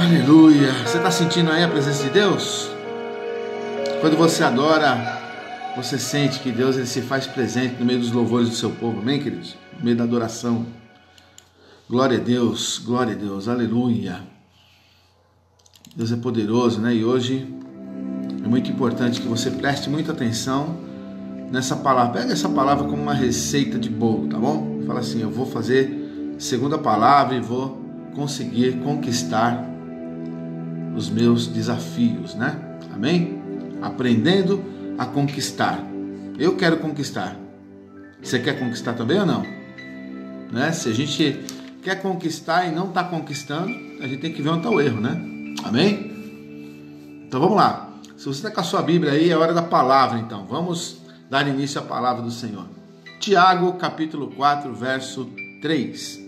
Aleluia. Você está sentindo aí a presença de Deus? Quando você adora, você sente que Deus ele se faz presente no meio dos louvores do seu povo, amém, queridos? No meio da adoração. Glória a Deus, aleluia. Deus é poderoso, né? E hoje é muito importante que você preste muita atenção nessa palavra. Pega essa palavra como uma receita de bolo, tá bom? Fala assim, eu vou fazer segundo a palavra e vou conseguir conquistar os meus desafios, né? Amém? Aprendendo a conquistar. Eu quero conquistar. Você quer conquistar também ou não? Né? Se a gente quer conquistar e não está conquistando, a gente tem que ver onde está o erro, né? Amém? Então vamos lá. Se você está com a sua Bíblia aí, é hora da palavra, então. Vamos dar início à palavra do Senhor. Tiago, capítulo 4, verso 3.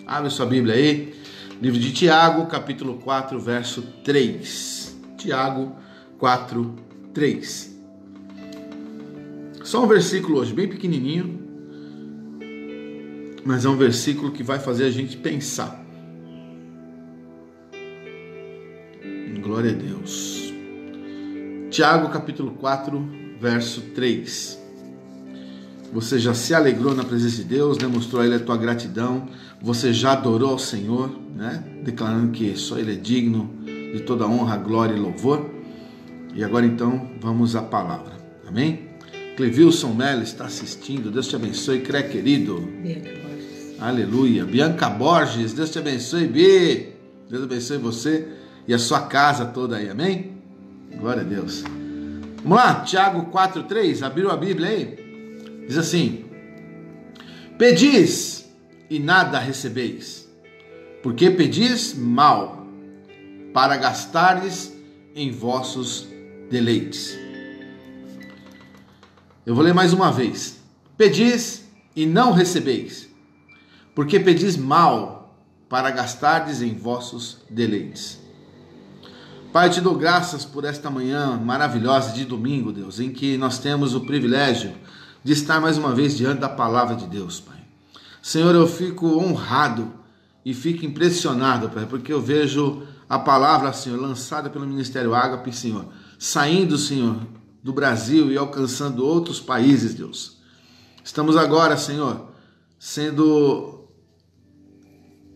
Abre sua Bíblia aí. Livro de Tiago, capítulo 4, verso 3. Tiago 4, 3. Só um versículo hoje, bem pequenininho, mas é um versículo que vai fazer a gente pensar. Glória a Deus. Tiago, capítulo 4, verso 3. Você já se alegrou na presença de Deus, demonstrou a Ele a tua gratidão, você já adorou ao Senhor, né? Declarando que só Ele é digno de toda honra, glória e louvor. E agora então vamos à palavra, amém? Clevilson Mello está assistindo, Deus te abençoe, crê querido. Bianca Borges. Aleluia. Bianca Borges, Deus te abençoe, Bi. Deus abençoe você e a sua casa toda aí, amém? Glória a Deus. Vamos lá, Tiago 4,3, abriu a Bíblia aí? Diz assim: pedis e nada recebeis, porque pedis mal, para gastares em vossos deleites. Eu vou ler mais uma vez. Pedis e não recebeis, porque pedis mal, para gastardes em vossos deleites. Pai, eu te dou graças por esta manhã maravilhosa de domingo, Deus, em que nós temos o privilégio de estar mais uma vez diante da palavra de Deus, Pai. Senhor, eu fico honrado e fico impressionado, Pai, porque eu vejo a palavra, Senhor, lançada pelo Ministério Ágape, Senhor, saindo, Senhor, do Brasil e alcançando outros países, Deus. Estamos agora, Senhor, sendo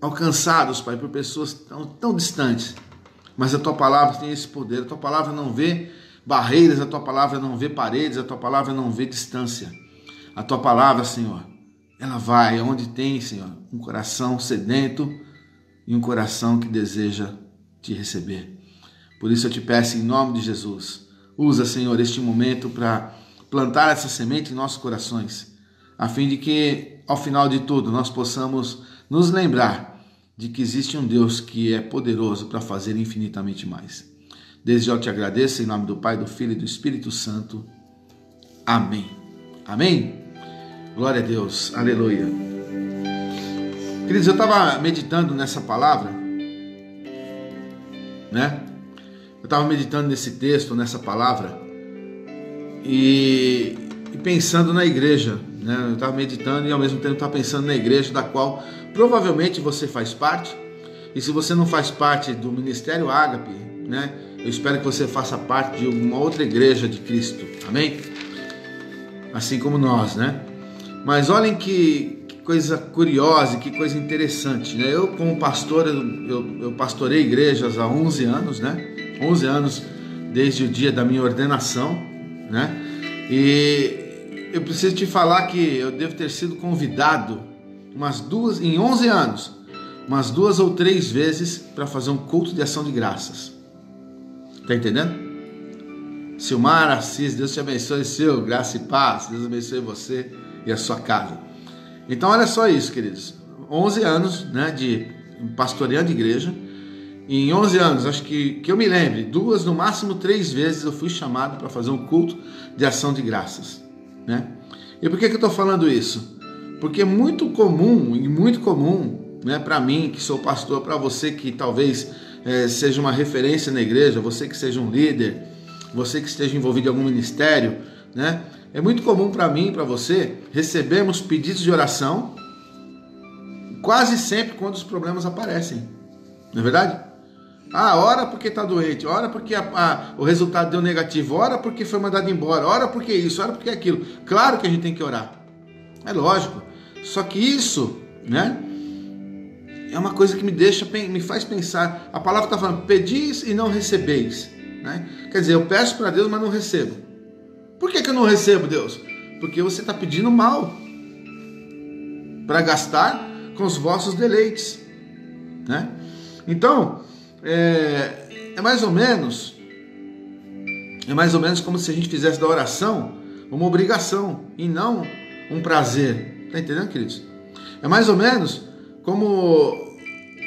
alcançados, Pai, por pessoas tão distantes, mas a Tua palavra tem esse poder. A Tua palavra não vê barreiras, a Tua palavra não vê paredes, a Tua palavra não vê distância. A Tua palavra, Senhor, ela vai onde tem, Senhor, um coração sedento e um coração que deseja Te receber. Por isso eu te peço em nome de Jesus, usa, Senhor, este momento para plantar essa semente em nossos corações, a fim de que, ao final de tudo, nós possamos nos lembrar de que existe um Deus que é poderoso para fazer infinitamente mais. Desde já eu te agradeço em nome do Pai, do Filho e do Espírito Santo. Amém. Amém? Glória a Deus. Aleluia. Queridos, eu estava meditando nessa palavra, né? Eu estava meditando nesse texto, nessa palavra, e pensando na igreja, né? Eu estava meditando e ao mesmo tempo estava pensando na igreja da qual provavelmente você faz parte. E se você não faz parte do Ministério Ágape, né? Eu espero que você faça parte de uma outra igreja de Cristo, amém? Assim como nós, né? Mas olhem que coisa curiosa, que coisa interessante, né? Eu, como pastor, eu pastorei igrejas há 11 anos, né? 11 anos desde o dia da minha ordenação, né? E eu preciso te falar que eu devo ter sido convidado em 11 anos, umas 2 ou 3 vezes para fazer um culto de ação de graças. Tá entendendo? Silmar Assis, Deus te abençoe, Sil, graça e paz, Deus abençoe você e a sua casa. Então olha só isso, queridos, 11 anos, né, de pastoreando igreja, e em 11 anos, acho que eu me lembre, 2, no máximo 3 vezes eu fui chamado para fazer um culto de ação de graças, né? E por que eu estou falando isso? Porque é muito comum, né, para mim que sou pastor, para você que talvez seja uma referência na igreja, você que seja um líder, você que esteja envolvido em algum ministério, né? É muito comum para mim e para você recebermos pedidos de oração quase sempre quando os problemas aparecem, não é verdade? Ah, ora porque está doente, ora porque o resultado deu negativo, ora porque foi mandado embora, ora porque isso, ora porque aquilo. Claro que a gente tem que orar. É lógico. Só que isso, né, é uma coisa que me faz pensar. A palavra está falando, pedis e não recebeis. Né? Quer dizer, eu peço para Deus, mas não recebo. Por que eu não recebo, Deus? Porque você está pedindo mal para gastar com os vossos deleites. Né? Então, é mais ou menos como se a gente fizesse da oração uma obrigação e não um prazer. Está entendendo, queridos? É mais ou menos como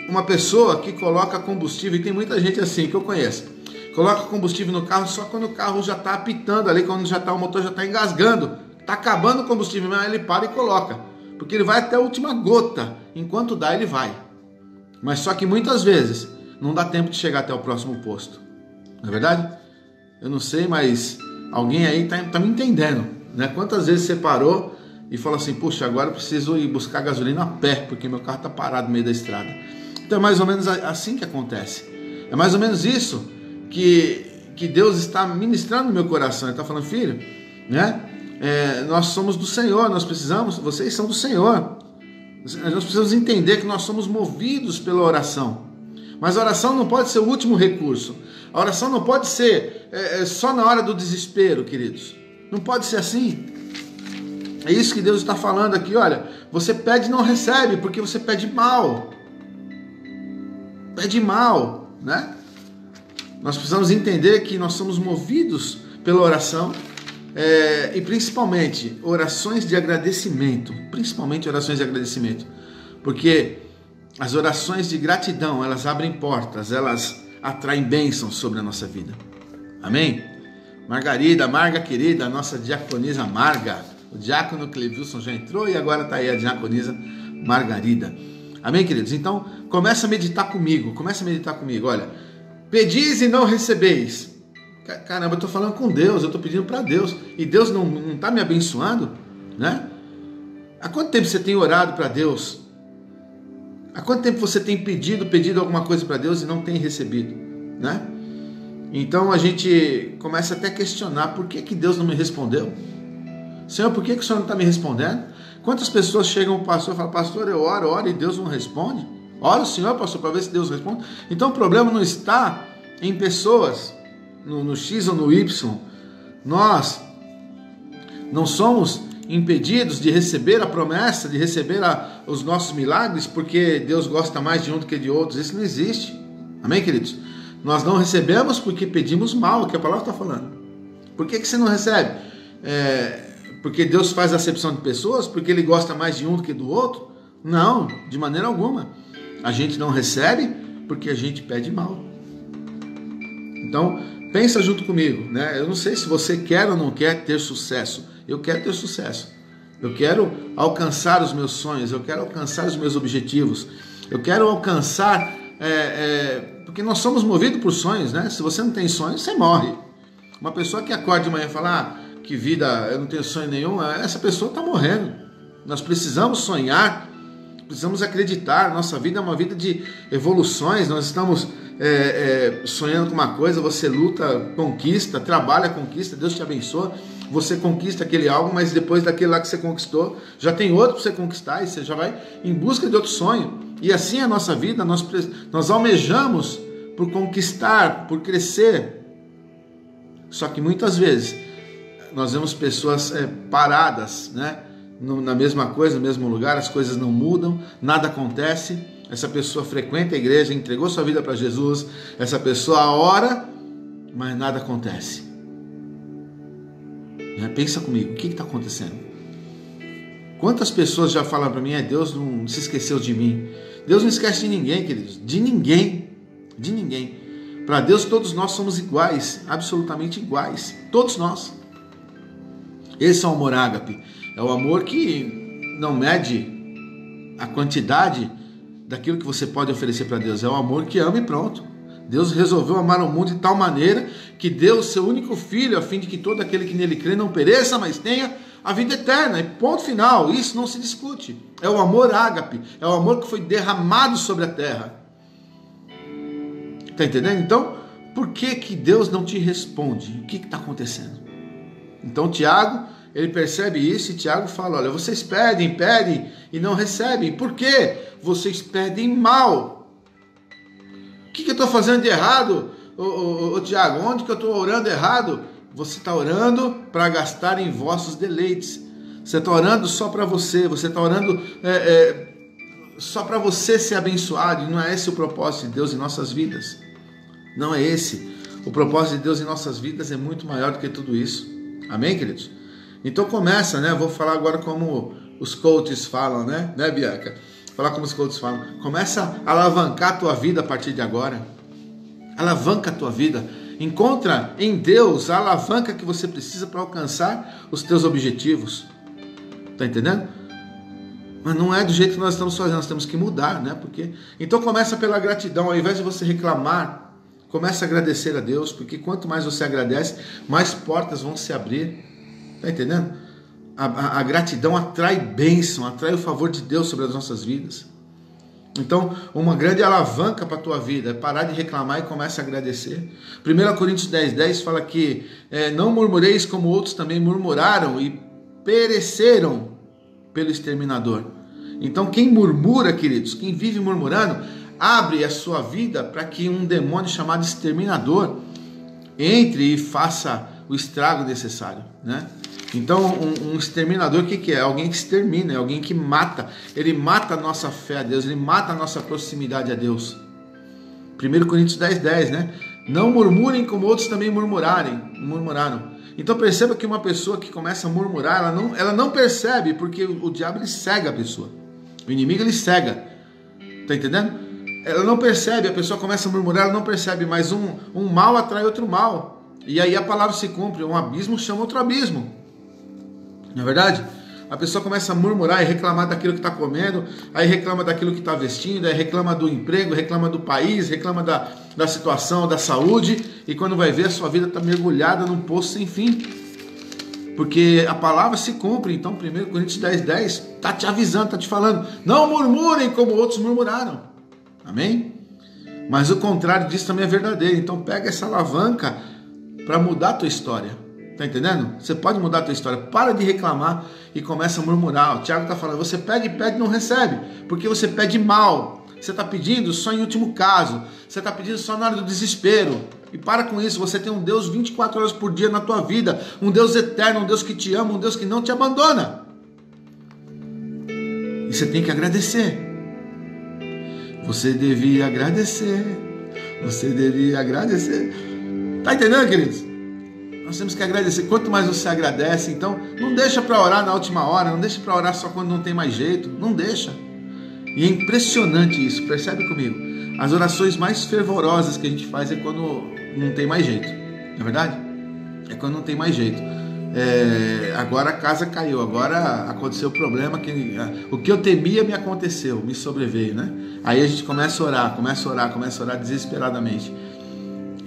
uma pessoa que coloca combustível, e tem muita gente assim que eu conheço, coloca combustível no carro só quando o carro já está apitando ali, quando o motor já está engasgando, está acabando o combustível, mas ele para e coloca, porque ele vai até a última gota, enquanto dá ele vai. Mas só que muitas vezes não dá tempo de chegar até o próximo posto, não é verdade? Eu não sei, mas alguém aí tá me entendendo, né? Quantas vezes você parou e falou assim, puxa, agora eu preciso ir buscar gasolina a pé, porque meu carro está parado no meio da estrada. Então é mais ou menos assim que acontece. É mais ou menos isso que Deus está ministrando no meu coração. Ele está falando, filho, né? Nós somos do Senhor, vocês são do Senhor. Nós precisamos entender que nós somos movidos pela oração. Mas a oração não pode ser o último recurso. A oração não pode ser só na hora do desespero, queridos. Não pode ser assim. É isso que Deus está falando aqui. Olha, você pede e não recebe, porque você pede mal. Pede mal, né? Nós precisamos entender que nós somos movidos pela oração, e principalmente orações de agradecimento. Principalmente orações de agradecimento. Porque as orações de gratidão, elas abrem portas, elas atraem bênçãos sobre a nossa vida. Amém? Marga querida, a nossa diaconisa Marga, o diácono Clevilson já entrou e agora está aí a diaconisa Margarida. Amém, queridos? Então, começa a meditar comigo, olha, pedis e não recebeis. Caramba, eu estou falando com Deus, eu estou pedindo para Deus, e Deus não está me abençoando, né? Há quanto tempo você tem orado para Deus? Há quanto tempo você tem pedido alguma coisa para Deus e não tem recebido, né? Então a gente começa até a questionar, por que Deus não me respondeu? Senhor, por que o Senhor não está me respondendo? Quantas pessoas chegam ao pastor e falam, pastor, eu oro e Deus não responde? Ora o Senhor, pastor, para ver se Deus responde. Então o problema não está em pessoas, no X ou no Y. Nós não somos impedidos de receber a promessa, de receber os nossos milagres, porque Deus gosta mais de um do que de outros. Isso não existe. Amém, queridos? Nós não recebemos porque pedimos mal, o que a palavra está falando. Por que você não recebe? Porque Deus faz acepção de pessoas? Porque Ele gosta mais de um do que do outro? Não, de maneira alguma. A gente não recebe porque a gente pede mal. Então, pensa junto comigo, né? Eu não sei se você quer ou não quer ter sucesso. Eu quero ter sucesso. Eu quero alcançar os meus sonhos. Eu quero alcançar os meus objetivos. Eu quero alcançar... porque nós somos movidos por sonhos, né? Se você não tem sonhos, você morre. Uma pessoa que acorda de manhã e fala, que vida, eu não tenho sonho nenhum, essa pessoa está morrendo. Nós precisamos sonhar, precisamos acreditar. Nossa vida é uma vida de evoluções. Nós estamos sonhando com uma coisa, você luta, conquista, trabalha, conquista, Deus te abençoa. Você conquista aquele algo, mas depois daquele lá que você conquistou, já tem outro para você conquistar, e você já vai em busca de outro sonho. E assim é a nossa vida, nós almejamos por conquistar, por crescer. Só que muitas vezes nós vemos pessoas paradas, né? Na mesma coisa, no mesmo lugar, as coisas não mudam, nada acontece. Essa pessoa frequenta a igreja, entregou sua vida para Jesus, essa pessoa ora, mas nada acontece. Pensa comigo, o que está acontecendo? Quantas pessoas já falam para mim, Deus não se esqueceu de mim? Deus não esquece de ninguém, queridos, de ninguém, de ninguém. Para Deus todos nós somos iguais, absolutamente iguais, todos nós. Esse é o amor ágape, é o amor que não mede a quantidade daquilo que você pode oferecer para Deus, é o amor que ama e pronto. Deus resolveu amar o mundo de tal maneira que deu o seu único filho, a fim de que todo aquele que nele crê não pereça, mas tenha a vida eterna. E ponto final, isso não se discute. É o amor ágape, é o amor que foi derramado sobre a terra. Está entendendo? Então, por que Deus não te responde? O que está acontecendo? Então Tiago, ele percebe isso e Tiago fala, olha, vocês pedem e não recebem. Por quê? Vocês pedem mal. O que eu estou fazendo de errado? Tiago, onde que eu estou orando errado? Você está orando para gastar em vossos deleites. Você está orando só para você está orando só para você ser abençoado, e não é esse o propósito de Deus em nossas vidas. Não é esse. O propósito de Deus em nossas vidas é muito maior do que tudo isso. Amém, queridos? Então começa, né? Vou falar agora como os coaches falam, né, Bianca? Falar como os coaches falam. Começa a alavancar a tua vida a partir de agora. Alavanca a tua vida. Encontra em Deus a alavanca que você precisa para alcançar os teus objetivos. Tá entendendo? Mas não é do jeito que nós estamos fazendo, nós temos que mudar, né? Então começa pela gratidão, ao invés de você reclamar, começa a agradecer a Deus, porque quanto mais você agradece, mais portas vão se abrir. Tá entendendo? A gratidão atrai bênção, atrai o favor de Deus sobre as nossas vidas. Então, uma grande alavanca para a tua vida é parar de reclamar e começa a agradecer. 1 Coríntios 10:10 fala que não murmureis como outros também murmuraram e pereceram pelo exterminador. Então, quem murmura, queridos, quem vive murmurando, abre a sua vida para que um demônio chamado exterminador entre e faça o estrago necessário, né? Então, um exterminador, o que é? Alguém que extermina, é alguém que mata. Ele mata a nossa fé a Deus, ele mata a nossa proximidade a Deus. 1 Coríntios 10:10, né? Não murmurem como outros também murmuraram. Então perceba que uma pessoa que começa a murmurar, ela não percebe, porque o diabo ele cega a pessoa. O inimigo ele cega. Tá entendendo? Ela não percebe, a pessoa começa a murmurar, ela não percebe, mas um mal atrai outro mal. E aí a palavra se cumpre, um abismo chama outro abismo. Não é verdade? A pessoa começa a murmurar e reclamar daquilo que está comendo, aí reclama daquilo que está vestindo, aí reclama do emprego, reclama do país, reclama da situação, da saúde, e quando vai ver, a sua vida está mergulhada num poço sem fim. Porque a palavra se cumpre. Então 1 Coríntios 10:10 está te avisando, está te falando, não murmurem como outros murmuraram. Amém? Mas o contrário disso também é verdadeiro. Então pega essa alavanca para mudar a tua história. Tá entendendo? Você pode mudar a tua história. Para de reclamar e começa a murmurar. O Tiago está falando, você pede e não recebe, porque você pede mal. Você está pedindo só em último caso. Você está pedindo só na hora do desespero. E para com isso, você tem um Deus 24 horas por dia na tua vida. Um Deus eterno, um Deus que te ama, um Deus que não te abandona. E você tem que agradecer. Você devia agradecer. Você devia agradecer. Tá entendendo, queridos? Nós temos que agradecer. Quanto mais você agradece, então, não deixa para orar na última hora, não deixa para orar só quando não tem mais jeito, não deixa. E é impressionante isso, percebe comigo? As orações mais fervorosas que a gente faz é quando não tem mais jeito, não é verdade? É quando não tem mais jeito. Agora a casa caiu, agora aconteceu o problema, o que eu temia me aconteceu, me sobreveio, né? Aí a gente começa a orar desesperadamente.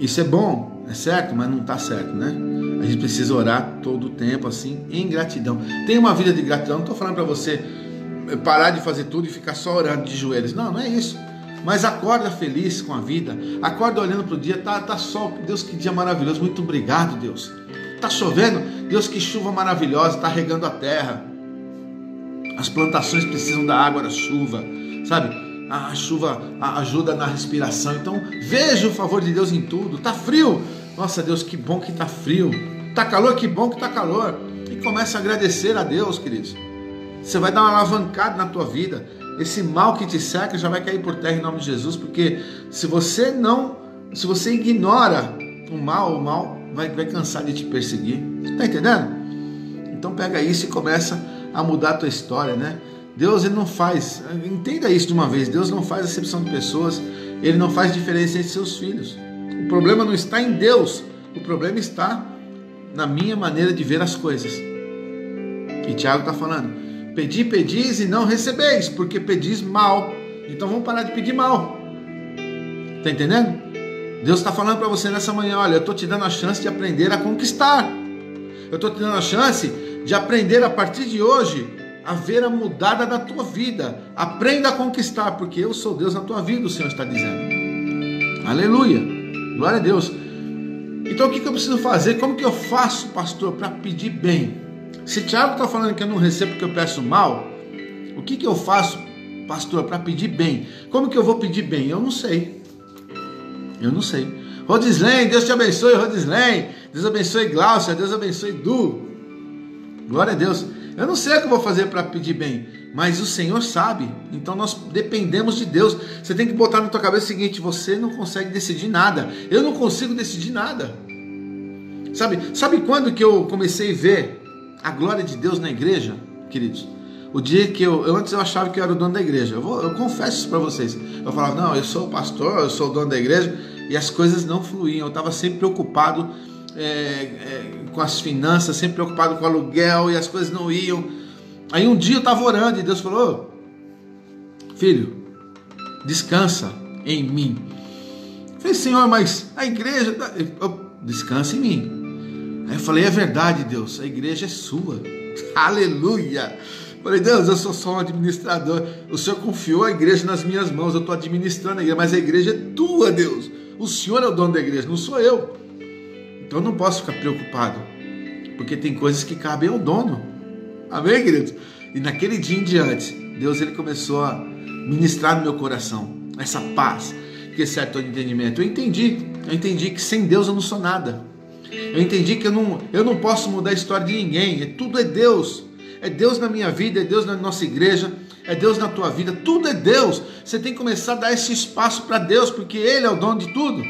Isso é bom, é certo, mas não está certo, né? A gente precisa orar todo o tempo, assim, em gratidão. Tem uma vida de gratidão, não estou falando para você parar de fazer tudo e ficar só orando de joelhos. Não é isso. Mas acorda feliz com a vida, acorda olhando para o dia, tá sol, Deus, que dia maravilhoso, muito obrigado, Deus. Tá chovendo, Deus, que chuva maravilhosa, tá regando a terra. As plantações precisam da água da chuva, sabe? A chuva ajuda na respiração. Então veja o favor de Deus em tudo. Tá frio? Nossa, Deus, que bom que tá frio. Tá calor? Que bom que tá calor. E começa a agradecer a Deus, queridos. Você vai dar uma alavancada na tua vida. Esse mal que te cerca já vai cair por terra em nome de Jesus. Porque se você ignora o mal vai cansar de te perseguir. Tá entendendo? Então pega isso e começa a mudar a tua história, né? Deus, ele não faz, entenda isso de uma vez, Deus não faz acepção de pessoas, ele não faz diferença entre seus filhos. O problema não está em Deus, o problema está na minha maneira de ver as coisas. E Tiago está falando, pedis e não recebeis, porque pedis mal. Então vamos parar de pedir mal. Está entendendo? Deus está falando para você nessa manhã, olha, eu estou te dando a chance de aprender a conquistar. Eu estou te dando a chance de aprender a partir de hoje a ver a mudada da tua vida. Aprenda a conquistar, porque eu sou Deus na tua vida, o Senhor está dizendo. Aleluia, glória a Deus. Então o que eu preciso fazer? Como que eu faço, pastor, para pedir bem? Se Tiago está falando que eu não recebo porque eu peço mal, o que eu faço, pastor, para pedir bem? Como que eu vou pedir bem? Eu não sei. Rodislene, Deus te abençoe, Rodislene. Deus abençoe Glaucia, Deus abençoe Du. Glória a Deus. Eu não sei o que eu vou fazer para pedir bem, mas o Senhor sabe. Então nós dependemos de Deus. Você tem que botar na tua cabeça o seguinte: você não consegue decidir nada. Eu não consigo decidir nada. Sabe quando que eu comecei a ver a glória de Deus na igreja, queridos? O dia que antes eu achava que eu era o dono da igreja. Eu confesso isso para vocês. Eu falava, não, eu sou o pastor, eu sou o dono da igreja, e as coisas não fluíam. Eu estava sempre preocupado com as finanças, sempre preocupado com o aluguel, e as coisas não iam. Aí um dia eu estava orando e Deus falou: filho, descansa em mim. Eu falei, Senhor, mas a igreja... descansa em mim. Aí eu falei, é verdade, Deus, a igreja é sua. Aleluia. Falei, Deus, eu sou só um administrador. O Senhor confiou a igreja nas minhas mãos, eu estou administrando a igreja, mas a igreja é tua, Deus. O Senhor é o dono da igreja, não sou eu. Então eu não posso ficar preocupado, porque tem coisas que cabem ao dono. Amém, queridos? E naquele dia em diante, Deus ele começou a ministrar no meu coração essa paz que excede todo entendimento. Eu entendi que sem Deus eu não sou nada. Eu entendi que eu não posso mudar a história de ninguém. Tudo é Deus. É Deus na minha vida, é Deus na nossa igreja, é Deus na tua vida. Tudo é Deus. Você tem que começar a dar esse espaço para Deus, porque Ele é o dono de tudo.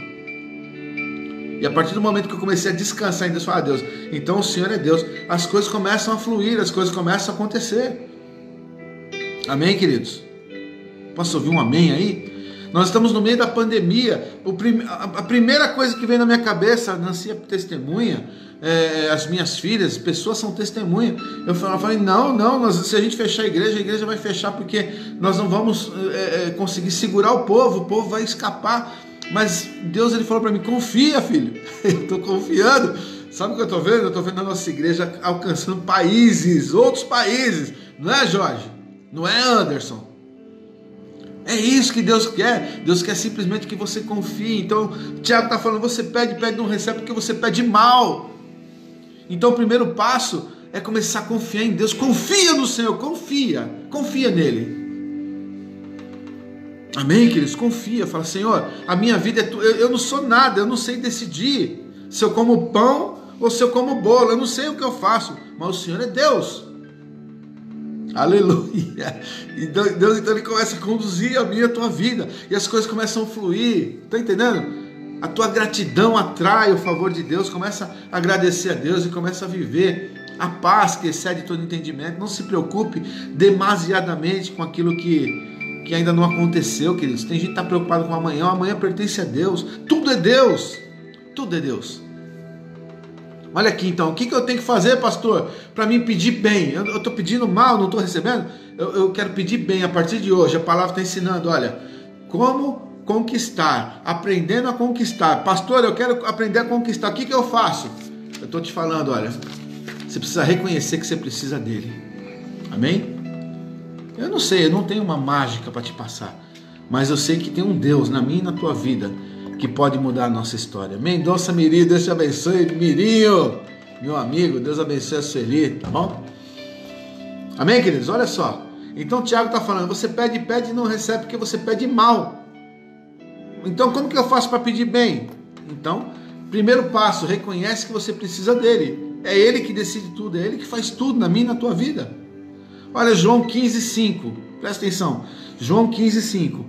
E a partir do momento que eu comecei a descansar em Deus, falar, Deus, então o Senhor é Deus, as coisas começam a fluir, as coisas começam a acontecer. Amém, queridos? Posso ouvir um amém aí? Nós estamos no meio da pandemia. A primeira coisa que vem na minha cabeça, a Nancy é testemunha, as minhas filhas, pessoas são testemunha. Eu falei, não, se a gente fechar a igreja vai fechar, porque nós não vamos conseguir segurar o povo vai escapar. Mas Deus ele falou para mim, confia, filho. Eu estou confiando. Sabe o que eu estou vendo? Eu estou vendo a nossa igreja alcançando países, outros países. Não é, Jorge? Não é, Anderson? É isso que Deus quer. Deus quer simplesmente que você confie. Então, Tiago está falando, você pede, não recebe porque você pede mal. Então, o primeiro passo é começar a confiar em Deus. Confia no Senhor, confia nele. Amém, queridos? Confia, fala, Senhor, a minha vida é tua. Eu não sou nada, eu não sei decidir se eu como pão ou se eu como bolo. Eu não sei o que eu faço, mas o Senhor é Deus. Aleluia. E Deus então ele começa a conduzir a minha e a tua vida, e as coisas começam a fluir. Está entendendo? A tua gratidão atrai o favor de Deus. Começa a agradecer a Deus e começa a viver a paz que excede todo entendimento. Não se preocupe demasiadamente com aquilo que ainda não aconteceu, queridos. Tem gente que está preocupado com amanhã. Amanhã pertence a Deus. Tudo é Deus. Tudo é Deus. Olha aqui então, o que eu tenho que fazer, pastor, para mim pedir bem? Eu estou pedindo mal, não estou recebendo? Eu quero pedir bem a partir de hoje. A palavra está ensinando, olha, como conquistar, aprendendo a conquistar. Pastor, eu quero aprender a conquistar. O que eu faço? Eu estou te falando, olha, você precisa reconhecer que você precisa dele. Amém? Eu não sei, eu não tenho uma mágica para te passar, mas eu sei que tem um Deus na minha e na tua vida que pode mudar a nossa história. Mendonça Miri, Deus te abençoe. Mirinho, meu amigo, Deus abençoe a Sueli, tá bom? Amém, queridos? Olha só. Então o Tiago está falando, você pede e não recebe porque você pede mal. Então como que eu faço para pedir bem? Então, primeiro passo, reconhece que você precisa dele. É ele que decide tudo, é ele que faz tudo na minha e na tua vida. Olha João 15,5, presta atenção. João 15,5.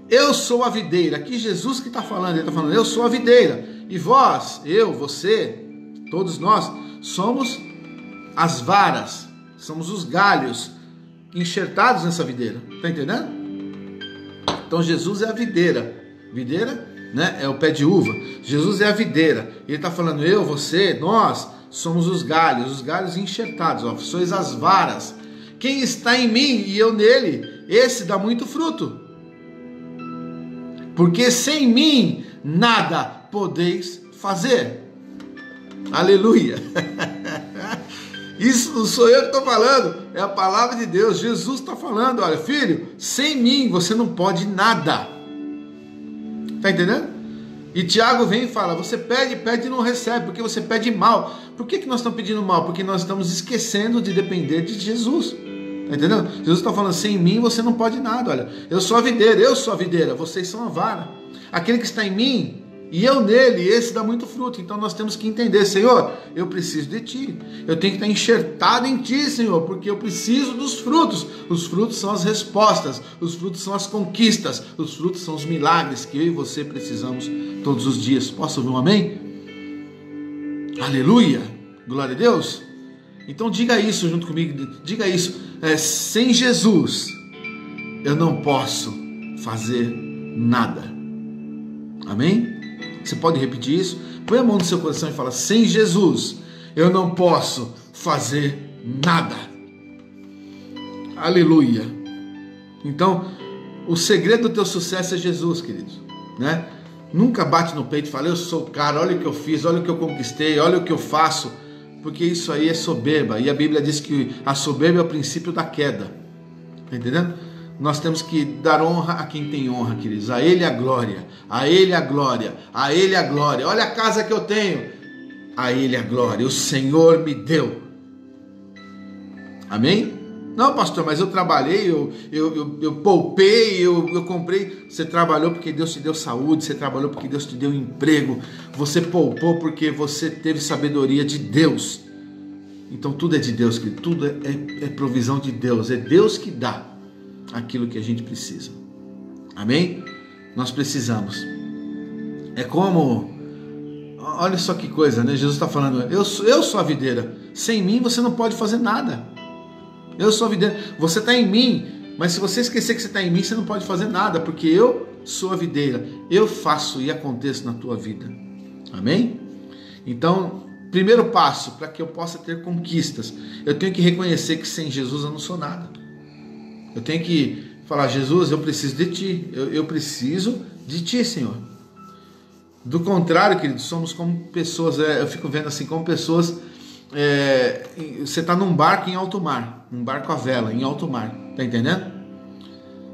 Eu sou a videira. Aqui Jesus que está falando, ele está falando, eu sou a videira. E vós, eu, você, todos nós, somos as varas, somos os galhos enxertados nessa videira. Está entendendo? Então Jesus é a videira. Videira, né, é o pé de uva. Jesus é a videira. Ele está falando, eu, você, nós somos os galhos enxertados. Ó, sois as varas. Quem está em mim e eu nele, esse dá muito fruto. Porque sem mim nada podeis fazer. Aleluia. Isso não sou eu que estou falando, é a palavra de Deus. Jesus está falando, olha, filho, sem mim você não pode nada. Está entendendo? E Tiago vem e fala, você pede, pede e não recebe, porque você pede mal. Por que nós estamos pedindo mal? Porque nós estamos esquecendo de depender de Jesus. Tá entendendo? Jesus está falando, sem mim você não pode nada. Olha, eu sou a videira, vocês são a vara. Aquele que está em mim e eu nele, esse dá muito fruto. Então nós temos que entender, Senhor, eu preciso de Ti. Eu tenho que estar enxertado em Ti, Senhor, porque eu preciso dos frutos. Os frutos são as respostas, os frutos são as conquistas, os frutos são os milagres que eu e você precisamos todos os dias. Posso ouvir um amém? Aleluia! Glória a Deus! Então diga isso junto comigo, diga isso. Sem Jesus, eu não posso fazer nada. Amém? Você pode repetir isso? Põe a mão no seu coração e fala, sem Jesus, eu não posso fazer nada. Aleluia! Então, o segredo do teu sucesso é Jesus, queridos, né? Nunca bate no peito e fala, eu sou o cara, olha o que eu fiz, olha o que eu conquistei, olha o que eu faço, porque isso aí é soberba, e a Bíblia diz que a soberba é o princípio da queda, tá entendendo? Nós temos que dar honra a quem tem honra, queridos, a Ele a glória, a Ele a glória, a Ele a glória, olha a casa que eu tenho, a Ele a glória, o Senhor me deu, amém? Não, pastor, mas eu trabalhei, eu poupei, eu comprei. Você trabalhou porque Deus te deu saúde, você trabalhou porque Deus te deu emprego, você poupou porque você teve sabedoria de Deus. Então tudo é de Deus, querido. Tudo é provisão de Deus, é Deus que dá aquilo que a gente precisa. Amém? Nós precisamos. É como, olha só que coisa, né? Jesus está falando, eu sou a videira, sem mim você não pode fazer nada. Eu sou a videira, você está em mim, mas se você esquecer que você está em mim, você não pode fazer nada, porque eu sou a videira, eu faço e aconteço na tua vida. Amém? Então, primeiro passo, para que eu possa ter conquistas, eu tenho que reconhecer que sem Jesus eu não sou nada. Eu tenho que falar, Jesus, eu preciso de Ti, eu preciso de Ti, Senhor. Do contrário, queridos, somos como pessoas, eu fico vendo assim, como pessoas... você está num barco em alto mar, um barco à vela em alto mar, tá entendendo?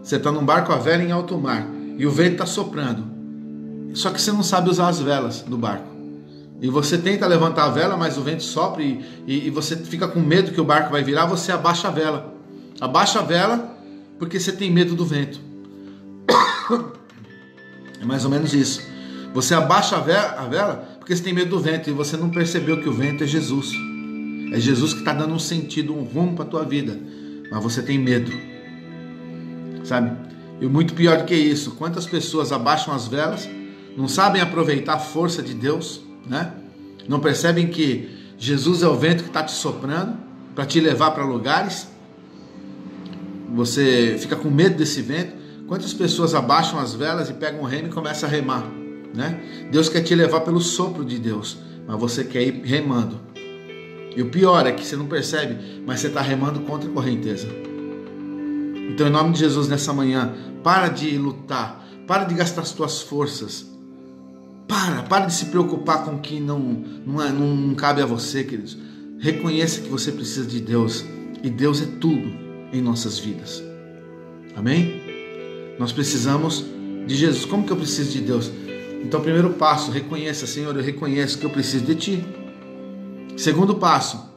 Você está num barco à vela em alto mar e o vento está soprando, só que você não sabe usar as velas do barco e você tenta levantar a vela, mas o vento sopra e você fica com medo que o barco vai virar, você abaixa a vela porque você tem medo do vento. É mais ou menos isso. Você abaixa a vela porque você tem medo do vento e você não percebeu que o vento é Jesus. É Jesus que está dando um sentido, um rumo para a tua vida. Mas você tem medo. Sabe? E muito pior do que isso, quantas pessoas abaixam as velas, não sabem aproveitar a força de Deus, né? Não percebem que Jesus é o vento que está te soprando para te levar para lugares. Você fica com medo desse vento. Quantas pessoas abaixam as velas e pegam o remo e começam a remar, né? Deus quer te levar pelo sopro de Deus, mas você quer ir remando. E o pior é que você não percebe, mas você está remando contra a correnteza. Então, em nome de Jesus, nessa manhã, para de lutar, para de gastar as tuas forças, para de se preocupar com o que não cabe a você, queridos. Reconheça que você precisa de Deus, e Deus é tudo em nossas vidas. Amém? Nós precisamos de Jesus. Como que eu preciso de Deus? Então, primeiro passo, reconheça, Senhor, eu reconheço que eu preciso de Ti. Segundo passo,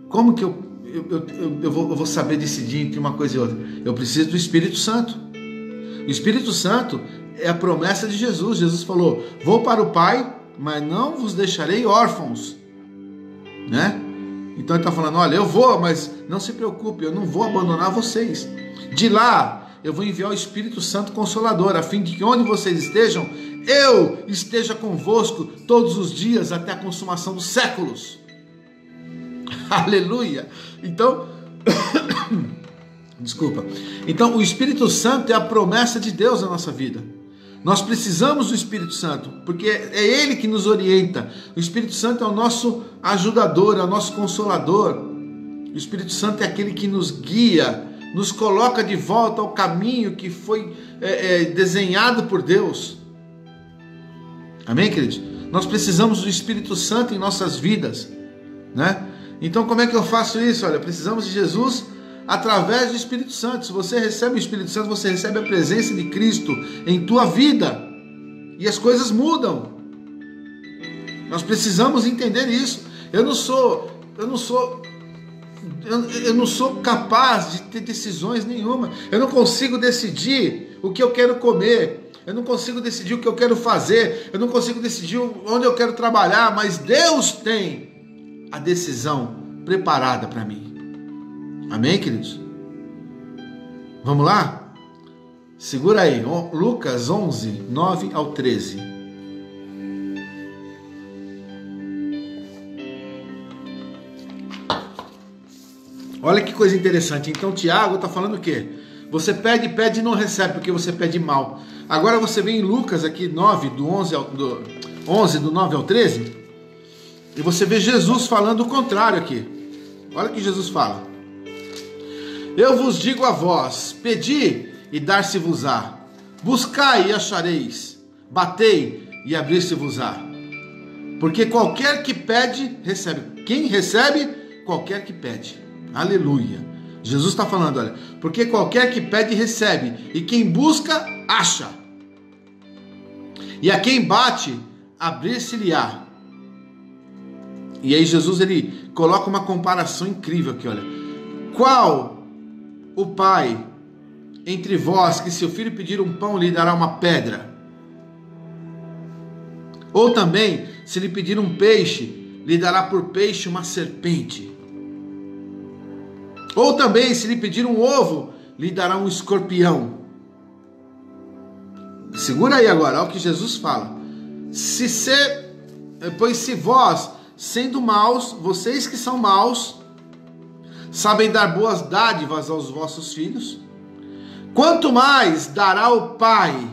como que eu vou saber decidir entre uma coisa e outra? Eu preciso do Espírito Santo. O Espírito Santo é a promessa de Jesus. Jesus falou, vou para o Pai, mas não vos deixarei órfãos, né? Então ele está falando, olha, eu vou, mas não se preocupe, eu não vou abandonar vocês. De lá, eu vou enviar o Espírito Santo Consolador, a fim de que onde vocês estejam, eu esteja convosco todos os dias até a consumação dos séculos. Aleluia! Então, desculpa. Então, o Espírito Santo é a promessa de Deus na nossa vida. Nós precisamos do Espírito Santo, porque é Ele que nos orienta. O Espírito Santo é o nosso ajudador, é o nosso consolador. O Espírito Santo é aquele que nos guia, nos coloca de volta ao caminho que foi desenhado por Deus. Amém, queridos? Nós precisamos do Espírito Santo em nossas vidas, né? Então, como é que eu faço isso? Olha, precisamos de Jesus através do Espírito Santo. Se você recebe o Espírito Santo, você recebe a presença de Cristo em tua vida. e as coisas mudam. Nós precisamos entender isso. Eu não sou capaz de ter decisões nenhuma. Eu não consigo decidir o que eu quero comer. Eu não consigo decidir o que eu quero fazer. Eu não consigo decidir onde eu quero trabalhar. Mas Deus tem a decisão preparada para mim. Amém, queridos? Vamos lá? Segura aí. Lucas 11, 9 ao 13. Olha que coisa interessante. Então Tiago está falando o quê? Você pede e não recebe, porque você pede mal. Agora você vem em Lucas aqui 9, do 11 do 9 ao 13, e você vê Jesus falando o contrário aqui. Olha o que Jesus fala. Eu vos digo a vós, pedi e dar-se-vos-á. Buscai e achareis. Batei e abrir-se-vos-á. Porque qualquer que pede, recebe. Quem recebe, qualquer que pede. Aleluia. Jesus está falando, olha, porque qualquer que pede recebe, e quem busca acha, e a quem bate abrir-se-lhe-á. E aí Jesus ele coloca uma comparação incrível aqui, olha. Qual o pai entre vós que se o filho pedir um pão lhe dará uma pedra? Ou também, se lhe pedir um peixe, lhe dará por peixe uma serpente? Ou também, se lhe pedir um ovo, lhe dará um escorpião? Segura aí agora, olha o que Jesus fala. Pois se vós, sendo maus, vocês que são maus, sabem dar boas dádivas aos vossos filhos, quanto mais dará o Pai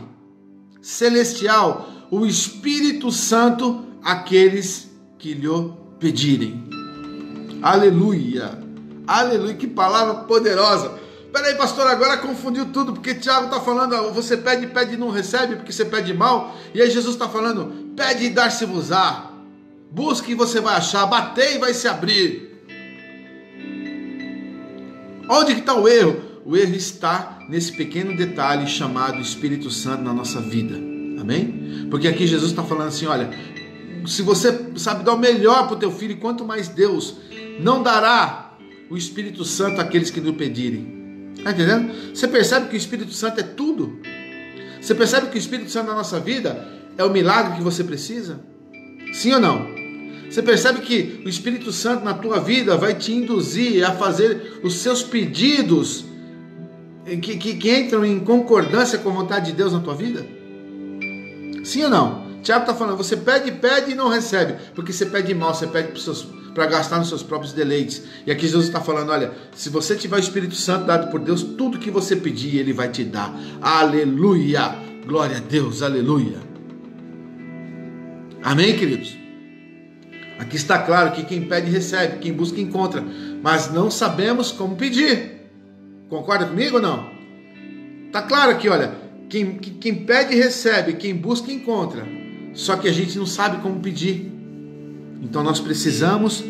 Celestial o Espírito Santo àqueles que lhe pedirem. Aleluia! Aleluia, que palavra poderosa. Peraí, pastor, agora confundiu tudo, porque Tiago está falando, você pede e não recebe, porque você pede mal. E aí Jesus está falando, pede e dar-se-vos-á. Busque e você vai achar, batei e vai se abrir. Onde que está o erro? O erro está nesse pequeno detalhe chamado Espírito Santo na nossa vida. Amém? Porque aqui Jesus está falando assim, olha, se você sabe dar o melhor para o teu filho, quanto mais Deus não dará o Espírito Santo àqueles que lhe pedirem. Está entendendo? Você percebe que o Espírito Santo é tudo? Você percebe que o Espírito Santo na nossa vida é o milagre que você precisa? Sim ou não? Você percebe que o Espírito Santo na tua vida vai te induzir a fazer os seus pedidos que entram em concordância com a vontade de Deus na tua vida? Sim ou não? Tiago está falando, você pede e não recebe, porque você pede mal, você pede para gastar nos seus próprios deleites. E aqui Jesus está falando, olha, se você tiver o Espírito Santo dado por Deus, tudo que você pedir, Ele vai te dar. Aleluia! Glória a Deus, aleluia! Amém, queridos? Aqui está claro que quem pede recebe, quem busca encontra, mas não sabemos como pedir. Concorda comigo ou não? Está claro aqui, olha, quem pede recebe, quem busca encontra, só que a gente não sabe como pedir. Então nós precisamos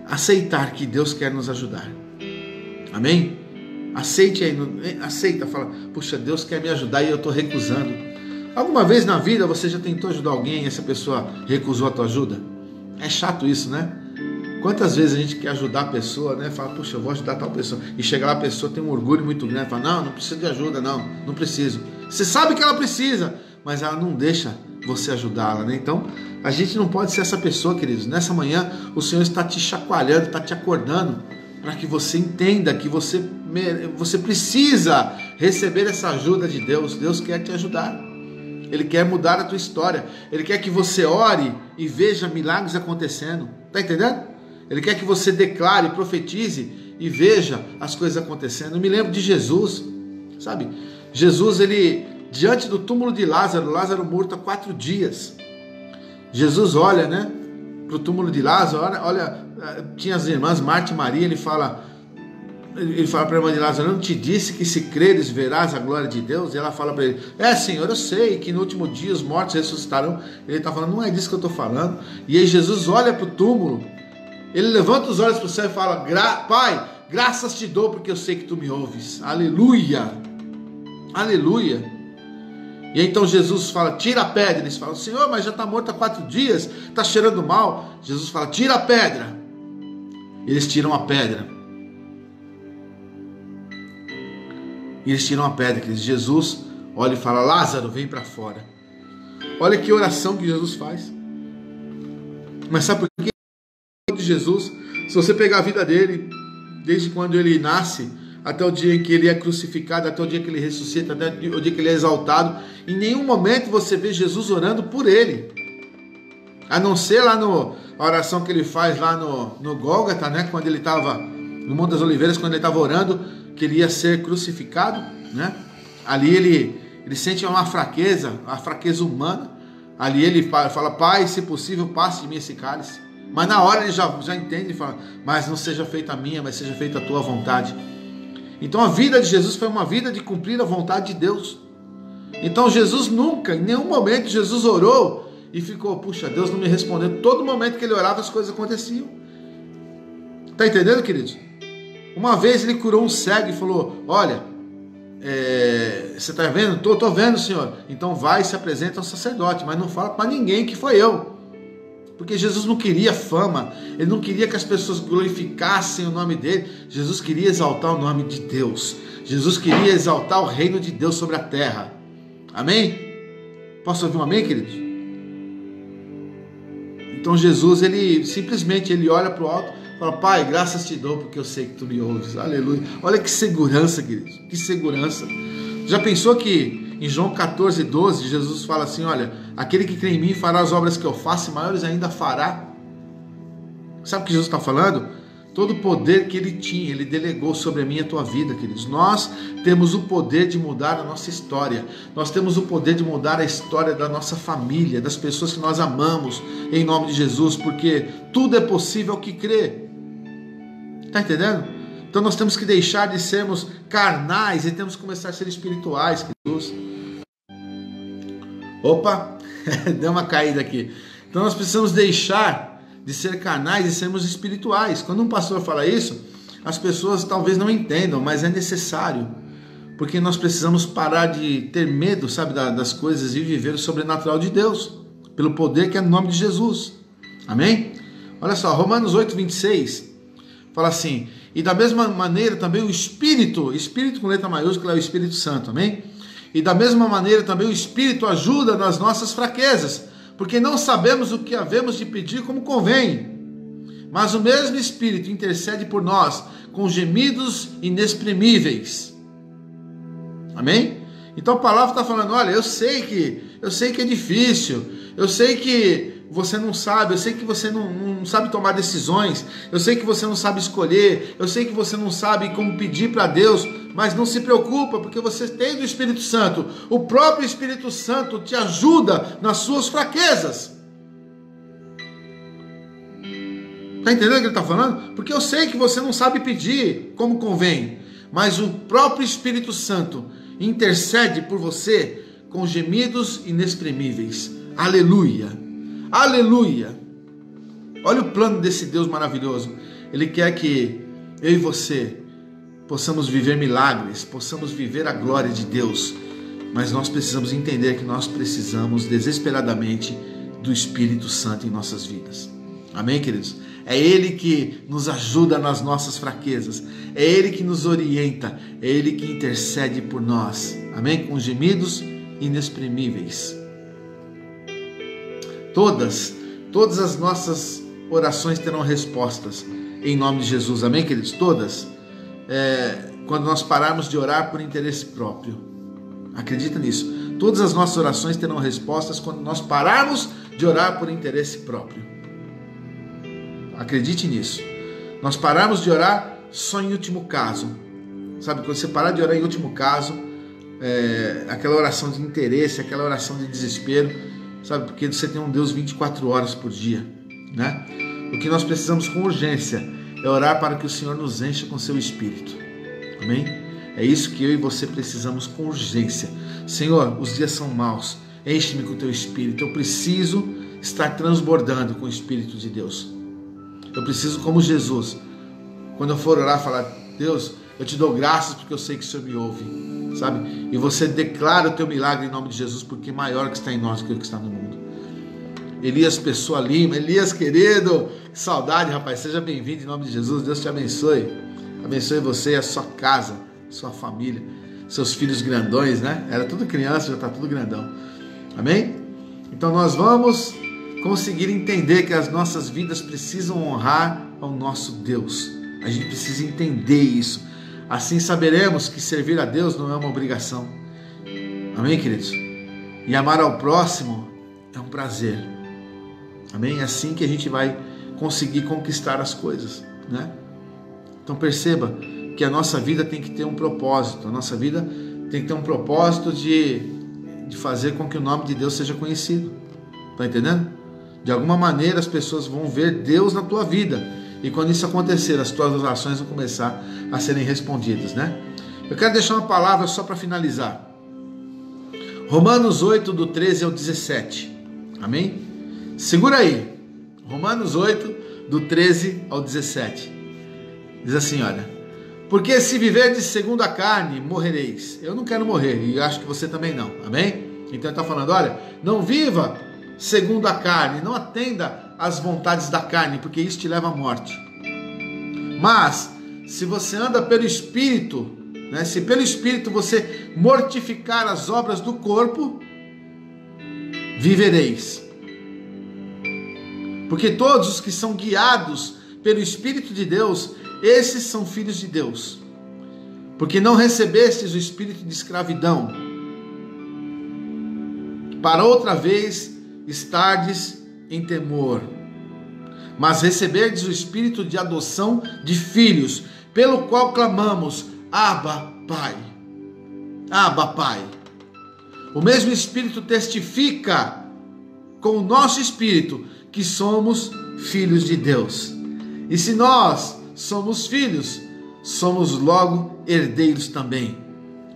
aceitar que Deus quer nos ajudar. Amém? Aceite aí, aceita, fala, puxa, Deus quer me ajudar e eu estou recusando. Alguma vez na vida você já tentou ajudar alguém e essa pessoa recusou a tua ajuda? É chato isso, né? Quantas vezes a gente quer ajudar a pessoa, né? Fala, puxa, eu vou ajudar tal pessoa. E chega lá, a pessoa tem um orgulho muito grande. Fala, não preciso de ajuda, não preciso. Você sabe que ela precisa, mas ela não deixa você ajudá-la, né? Então, a gente não pode ser essa pessoa, queridos. Nessa manhã, o Senhor está te chacoalhando, está te acordando, para que você entenda que você precisa receber essa ajuda de Deus. Deus quer te ajudar. Ele quer mudar a tua história. Ele quer que você ore e veja milagres acontecendo. Tá entendendo? Ele quer que você declare, profetize e veja as coisas acontecendo. Eu me lembro de Jesus, sabe? Jesus, ele, diante do túmulo de Lázaro morto há 4 dias. Jesus olha, né, para o túmulo de Lázaro, olha, tinha as irmãs Marta e Maria, ele fala para a irmã de Lázaro, eu não te disse que se creres verás a glória de Deus? E ela fala para ele, Senhor, eu sei que no último dia os mortos ressuscitarão. Ele está falando, não é disso que eu estou falando. E aí Jesus olha para o túmulo, ele levanta os olhos para o céu e fala, Pai, graças te dou porque eu sei que tu me ouves. Aleluia, aleluia. E aí, então Jesus fala, tira a pedra. Eles falam, Senhor, mas já está morto há 4 dias, está cheirando mal. Jesus fala, tira a pedra. Eles tiram a pedra. E eles tiram a pedra, queridos. Jesus olha e fala, Lázaro, vem para fora. Olha que oração que Jesus faz. Mas sabe por que de Jesus? Se você pegar a vida dele, desde quando ele nasce, até o dia em que ele é crucificado, até o dia que ele ressuscita, até o dia que ele é exaltado, em nenhum momento você vê Jesus orando por ele. A não ser lá a oração que ele faz lá no Gólgota, né? Quando ele estava no Monte das Oliveiras, quando ele estava orando, que ele ia ser crucificado, né? Ali ele sente uma fraqueza, a fraqueza humana. Ali ele fala, Pai, se possível, passe de mim esse cálice. Mas na hora ele já entende e fala, mas não seja feita a minha, mas seja feita a tua vontade. Então a vida de Jesus foi uma vida de cumprir a vontade de Deus. Então Jesus nunca, em nenhum momento, Jesus orou e ficou, puxa, Deus não me respondeu. Todo momento que ele orava as coisas aconteciam. Está entendendo, queridos? Uma vez ele curou um cego e falou, olha, você está vendo? Estou vendo, Senhor. Então vai e se apresenta ao sacerdote, mas não fala para ninguém que foi eu. Porque Jesus não queria fama, ele não queria que as pessoas glorificassem o nome dele. Jesus queria exaltar o nome de Deus. Jesus queria exaltar o reino de Deus sobre a terra. Amém? Posso ouvir um amém, queridos? Então Jesus, ele simplesmente olha para o alto e fala, Pai, graças te dou porque eu sei que tu me ouves. Aleluia. Olha que segurança, queridos. Que segurança. Já pensou que em João 14, 12, Jesus fala assim, olha, aquele que crê em mim fará as obras que eu faço e maiores ainda fará. Sabe o que Jesus está falando? Todo o poder que ele tinha, ele delegou sobre a minha e a tua vida, queridos. Nós temos o poder de mudar a nossa história. Nós temos o poder de mudar a história da nossa família, das pessoas que nós amamos, em nome de Jesus, porque tudo é possível ao que crê. Está entendendo? Então nós temos que deixar de sermos carnais e temos que começar a ser espirituais, queridos. Opa, deu uma caída aqui. Então nós precisamos deixar de ser carnais e sermos espirituais. Quando um pastor fala isso, as pessoas talvez não entendam, mas é necessário. Porque nós precisamos parar de ter medo, sabe, das coisas e viver o sobrenatural de Deus, pelo poder que é no nome de Jesus. Amém? Olha só, Romanos 8, 26, fala assim, e da mesma maneira também o Espírito com letra maiúscula é o Espírito Santo, amém? E da mesma maneira também o Espírito ajuda nas nossas fraquezas, porque não sabemos o que havemos de pedir como convém. Mas o mesmo Espírito intercede por nós com gemidos inexprimíveis. Amém? Então a palavra está falando, olha, eu sei que é difícil, eu sei que você não sabe, eu sei que você não sabe tomar decisões, eu sei que você não sabe escolher, eu sei que você não sabe como pedir para Deus, mas não se preocupa, porque você tem do Espírito Santo. O próprio Espírito Santo te ajuda nas suas fraquezas. Está entendendo o que ele está falando? Porque eu sei que você não sabe pedir como convém, mas o próprio Espírito Santo intercede por você com gemidos inexprimíveis. Aleluia! Aleluia! Olha o plano desse Deus maravilhoso. Ele quer que eu e você possamos viver milagres, possamos viver a glória de Deus, mas nós precisamos entender que nós precisamos desesperadamente do Espírito Santo em nossas vidas. Amém, queridos? É Ele que nos ajuda nas nossas fraquezas, é Ele que nos orienta, é Ele que intercede por nós. Amém? Com gemidos inexprimíveis. Todas as nossas orações terão respostas em nome de Jesus. Amém, queridos? Todas. Quando nós pararmos de orar por interesse próprio. Acredita nisso. Todas as nossas orações terão respostas quando nós pararmos de orar por interesse próprio. Acredite nisso. Nós pararmos de orar só em último caso. Sabe, quando você parar de orar em último caso, aquela oração de interesse, aquela oração de desespero, sabe, porque você tem um Deus 24 horas por dia, né? O que nós precisamos com urgência é orar para que o Senhor nos encha com seu Espírito. Amém? É isso que eu e você precisamos com urgência. Senhor, os dias são maus, enche-me com o teu Espírito. Eu preciso estar transbordando com o Espírito de Deus. Eu preciso, como Jesus, quando eu for orar, falar, Deus, Eu te dou graças porque eu sei que o Senhor me ouve, sabe? E você declara o teu milagre em nome de Jesus, porque maior que está em nós do que o que está no mundo. Elias Pessoa Lima, Elias querido, que saudade, rapaz, seja bem-vindo em nome de Jesus. Deus te abençoe, abençoe você e a sua casa, sua família, seus filhos grandões, né? Era tudo criança, já está tudo grandão, amém? Então nós vamos conseguir entender que as nossas vidas precisam honrar ao nosso Deus. A gente precisa entender isso. Assim saberemos que servir a Deus não é uma obrigação. Amém, queridos? E amar ao próximo é um prazer. Amém? É assim que a gente vai conseguir conquistar as coisas, né? Então perceba que a nossa vida tem que ter um propósito. A nossa vida tem que ter um propósito de fazer com que o nome de Deus seja conhecido. Está entendendo? De alguma maneira as pessoas vão ver Deus na tua vida. E quando isso acontecer, as tuas orações vão começar a serem respondidas, né? Eu quero deixar uma palavra só para finalizar. Romanos 8, do 13 ao 17. Amém? Segura aí. Romanos 8, do 13 ao 17. Diz assim, olha. Porque se viverdes segundo a carne, morrereis. Eu não quero morrer, e acho que você também não. Amém? Então ele está falando, olha, não viva segundo a carne, não atenda às vontades da carne, porque isso te leva à morte. Mas, se você anda pelo Espírito, né, se pelo Espírito você mortificar as obras do corpo, vivereis. Porque todos os que são guiados pelo Espírito de Deus, esses são filhos de Deus. Porque não recebestes o espírito de escravidão, para outra vez estardes em temor, mas receberdes o espírito de adoção de filhos, pelo qual clamamos, Abba, Pai. Abba, Pai. O mesmo Espírito testifica com o nosso espírito que somos filhos de Deus. E se nós somos filhos, somos logo herdeiros também.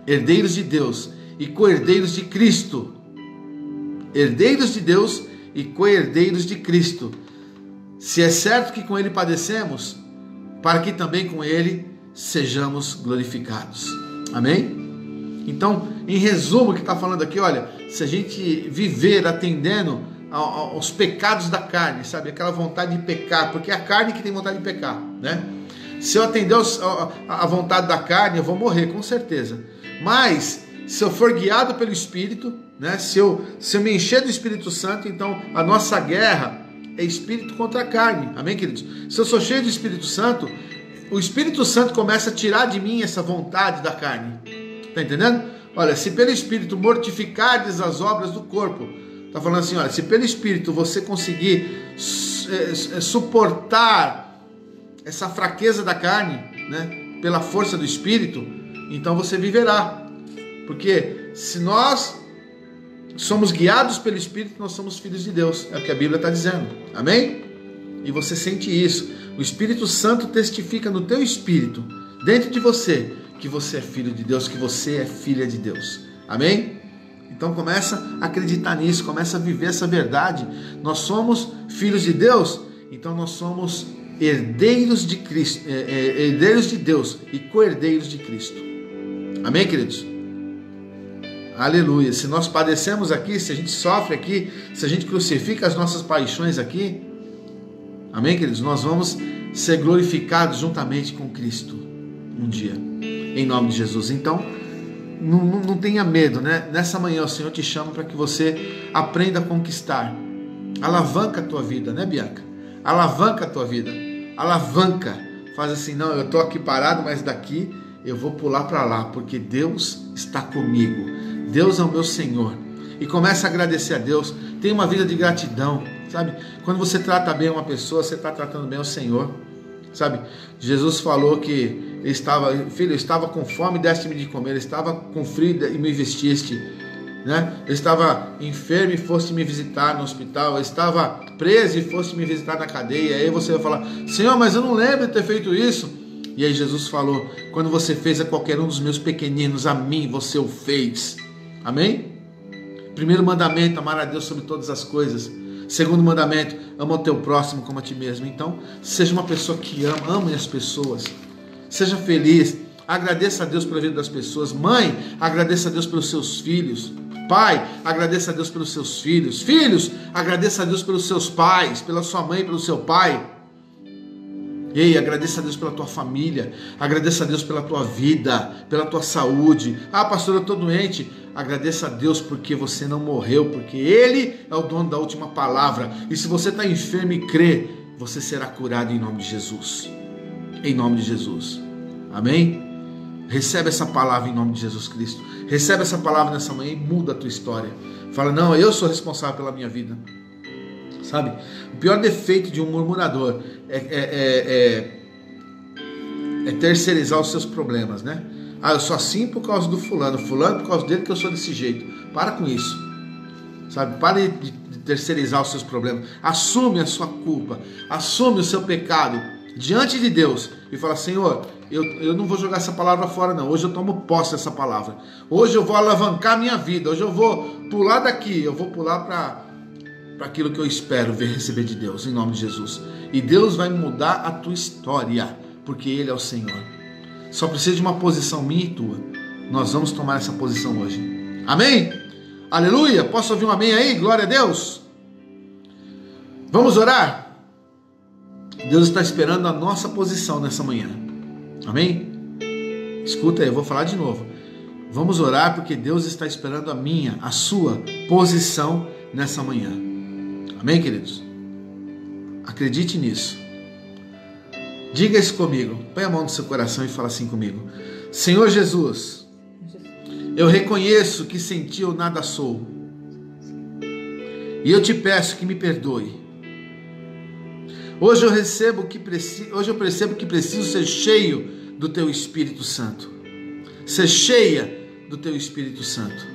Herdeiros de Deus e co-herdeiros de Cristo. Herdeiros de Deus e co-herdeiros de Cristo. Se é certo que com Ele padecemos, para que também com Ele sejamos glorificados. Amém? Então, em resumo, o que está falando aqui, olha, se a gente viver atendendo aos pecados da carne, sabe, aquela vontade de pecar, porque é a carne que tem vontade de pecar, né? Se eu atender a vontade da carne, eu vou morrer, com certeza. Mas, se eu for guiado pelo Espírito, né, se eu me encher do Espírito Santo, então a nossa guerra é espírito contra a carne. Amém, queridos? Se eu sou cheio do Espírito Santo, o Espírito Santo começa a tirar de mim essa vontade da carne. Está entendendo? Olha, se pelo Espírito mortificardes as obras do corpo, está falando assim, olha, se pelo Espírito você conseguir suportar essa fraqueza da carne, né, pela força do Espírito, então você viverá. Porque se nós somos guiados pelo Espírito, nós somos filhos de Deus. É o que a Bíblia está dizendo. Amém? E você sente isso. O Espírito Santo testifica no teu espírito, dentro de você, que você é filho de Deus, que você é filha de Deus. Amém? Então começa a acreditar nisso, começa a viver essa verdade. Nós somos filhos de Deus, então nós somos herdeiros de Cristo, herdeiros de Deus e co-herdeiros de Cristo. Amém, queridos? Aleluia. Se nós padecemos aqui, se a gente sofre aqui, se a gente crucifica as nossas paixões aqui, amém, queridos? Nós vamos ser glorificados juntamente com Cristo um dia, em nome de Jesus. Então, não tenha medo, né? Nessa manhã o Senhor te chama para que você aprenda a conquistar. Alavanca a tua vida, né, Bianca? Alavanca a tua vida. Alavanca. Faz assim, não, eu estou aqui parado, mas daqui eu vou pular para lá, porque Deus está comigo. Deus é o meu Senhor. E começa a agradecer a Deus. Tenha uma vida de gratidão, sabe? Quando você trata bem uma pessoa, você está tratando bem o Senhor, sabe? Jesus falou que filho, eu estava com fome e deste-me de comer, eu estava com frio e me vestiste, né? Eu estava enfermo e foste me visitar no hospital, eu estava preso e foste me visitar na cadeia. Aí você vai falar, Senhor, mas eu não lembro de ter feito isso. E aí Jesus falou, quando você fez a qualquer um dos meus pequeninos, a mim você o fez. Amém? Primeiro mandamento, amar a Deus sobre todas as coisas. Segundo mandamento, ama o teu próximo como a ti mesmo. Então, seja uma pessoa que ame as pessoas. Seja feliz. agradeça a Deus pela vida das pessoas. Mãe, agradeça a Deus pelos seus filhos. Pai, agradeça a Deus pelos seus filhos. Filhos, agradeça a Deus pelos seus pais, pela sua mãe, pelo seu pai. Ei, agradeça a Deus pela tua família, agradeça a Deus pela tua vida, pela tua saúde. Ah, pastor, eu estou doente. Agradeça a Deus porque você não morreu, porque Ele é o dono da última palavra. E se você está enfermo e crê, você será curado em nome de Jesus. Em nome de Jesus. Amém? Recebe essa palavra em nome de Jesus Cristo. Recebe essa palavra nessa manhã e muda a tua história. Fala, não, eu sou responsável pela minha vida. Sabe? O pior defeito de um murmurador é terceirizar os seus problemas, né? Ah, eu sou assim por causa do fulano por causa dele que eu sou desse jeito. Para com isso. Sabe? Para de terceirizar os seus problemas. Assume a sua culpa. Assume o seu pecado diante de Deus e fala, Senhor, eu não vou jogar essa palavra fora não, hoje eu tomo posse dessa palavra, hoje eu vou alavancar minha vida, hoje eu vou pular daqui, eu vou pular para aquilo que eu espero receber de Deus, em nome de Jesus, e Deus vai mudar a tua história, porque Ele é o Senhor. Só precisa de uma posição minha e tua. Nós vamos tomar essa posição hoje, amém? Aleluia, posso ouvir um amém aí? Glória a Deus. Vamos orar? Deus está esperando a nossa posição nessa manhã. Amém? Escuta aí, eu vou falar de novo. Vamos orar porque Deus está esperando a minha, a sua posição nessa manhã. Amém, queridos? Acredite nisso. Diga isso comigo. Põe a mão no seu coração e fala assim comigo. Senhor Jesus, eu reconheço que sem ti eu nada sou. E eu te peço que me perdoe. Hoje eu percebo que preciso ser cheio do Teu Espírito Santo. Ser cheia do Teu Espírito Santo.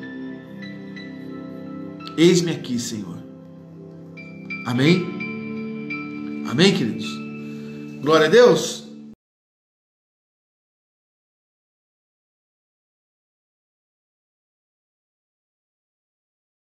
Eis-me aqui, Senhor. Amém? Amém, queridos? Glória a Deus.